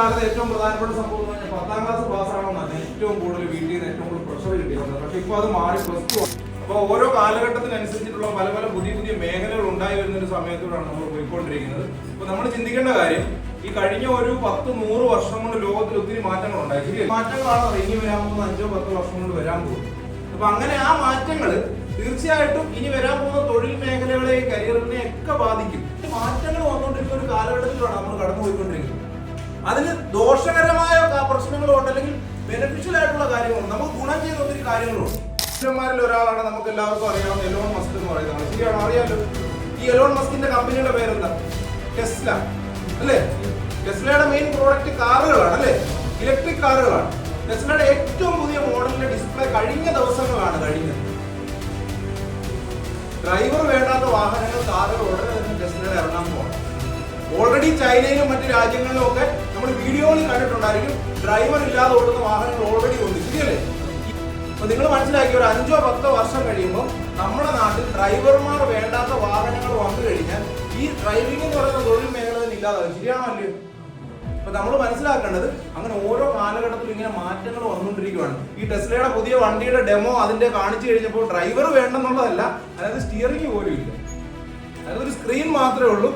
കാലത്ത് ഏറ്റവും പ്രധാനപ്പെട്ട സംഭവം എന്ന് പറഞ്ഞാൽ 10ാം ക്ലാസ് പാസ്സാവണമെന്നാണ് ഏറ്റവും കൂടുതൽ വീട്ടിൽ നിന്ന് ഏറ്റവും കൂടുതൽ പ്രഷർ കിട്ടിയിരുന്നത്. പക്ഷെ ഇപ്പൊ അത് മാറി +2. അപ്പോൾ ഓരോ കാലഘട്ടത്തിനനുസരിച്ചിട്ടുള്ള പല പല പുതിയ പുതിയ മേഖലകൾ ഉണ്ടായി വരുന്ന ഒരു സമയത്തോടാണ് നമ്മൾ പോയിക്കൊണ്ടിരിക്കുന്നത്. അപ്പൊ നമ്മൾ ചിന്തിക്കേണ്ട കാര്യം, ഈ കഴിഞ്ഞ ഒരു 10-100 വർഷം കൊണ്ട് ലോകത്തിൽ ഒത്തിരി മാറ്റങ്ങൾ ഉണ്ടായി. ശരി, മാറ്റങ്ങളാണ് ഇനി വരാൻ പോകുന്ന 5-10 വർഷം കൊണ്ട് വരാൻ പോകുന്നത്. അപ്പൊ അങ്ങനെ ആ മാറ്റങ്ങൾ തീർച്ചയായിട്ടും ഇനി വരാൻ പോകുന്ന തൊഴിൽ മേഖലകളെ, കരിയറിനെ ഒക്കെ ബാധിക്കും. മാറ്റങ്ങൾ വന്നുകൊണ്ടിരിക്കുന്ന ഒരു കാലഘട്ടത്തിലാണ് നമ്മൾ കടന്നുപോയിക്കൊണ്ടിരിക്കുന്നത്. അതിന് ദോഷകരമായ പ്രശ്നങ്ങളും ഉണ്ട്, അല്ലെങ്കിൽ ബെനിഫിഷ്യൽ ആയിട്ടുള്ള കാര്യങ്ങളുണ്ട്. നമുക്ക് ഗുണം ചെയ്യുന്ന ഒത്തിരി കാര്യങ്ങളുണ്ട്. ിൽ ഒരാളാണ് നമുക്ക് എല്ലാവർക്കും അറിയാവുന്ന എലോൺ മസ്ക് എന്ന് പറയുന്നത്. ശരിയാണ്, അറിയാലോ. ഈ എലോൺ മസ്കിന്റെ കമ്പനിയുടെ പേരെന്താ? ടെസ്ല അല്ലേ? ടെസ്ലയുടെ മെയിൻ പ്രോഡക്റ്റ് കാറുകളാണ് അല്ലേ? ഇലക്ട്രിക് കാറുകളാണ്. ടെസ്ലയുടെ ഏറ്റവും പുതിയ മോഡലിന്റെ ഡിസ്പ്ലേ കഴിഞ്ഞ ദിവസങ്ങളാണ് കഴിഞ്ഞത്. ഡ്രൈവർ വേണ്ടാത്ത വാഹനങ്ങൾ, കാറുകൾ ഉടനെ തന്നെ ടെസ്ലയുടെ ഇറങ്ങാൻ പോകണം. ഓൾറെഡി ചൈനയിലും മറ്റു രാജ്യങ്ങളിലും ഒക്കെ നമ്മൾ വീഡിയോയിൽ കണ്ടിട്ടുണ്ടായിരിക്കും ഡ്രൈവർ ഇല്ലാതെ ഓടുന്ന വാഹനങ്ങൾ ഓൾറെഡി ഉണ്ട്. ശരിയല്ലേ? അപ്പൊ നിങ്ങൾ മനസ്സിലാക്കി, ഒരു 5-10 വർഷം കഴിയുമ്പോൾ നമ്മുടെ നാട്ടിൽ ഡ്രൈവർമാർ വേണ്ടാത്ത വാഹനങ്ങൾ വന്നു കഴിഞ്ഞാൽ ഈ ഡ്രൈവിംഗ് എന്ന് പറയുന്ന തൊഴിൽ മേഖല തന്നെ ഇല്ലാതാകും. ശരിയാണോ അല്ലയോ? അപ്പൊ നമ്മൾ മനസ്സിലാക്കേണ്ടത്, അങ്ങനെ ഓരോ കാലഘട്ടത്തിലും ഇങ്ങനെ മാറ്റങ്ങൾ വന്നുകൊണ്ടിരിക്കുകയാണ്. ഈ ടെസ്ലയുടെ പുതിയ വണ്ടിയുടെ ഡെമോ അതിന്റെ കാണിച്ചു കഴിഞ്ഞപ്പോൾ ഡ്രൈവർ വേണ്ടെന്നുള്ളതല്ല, അതായത് സ്റ്റിയറിംഗ് പോലും ഇല്ല, അതായത് ഒരു സ്ക്രീൻ മാത്രമേ ഉള്ളൂ.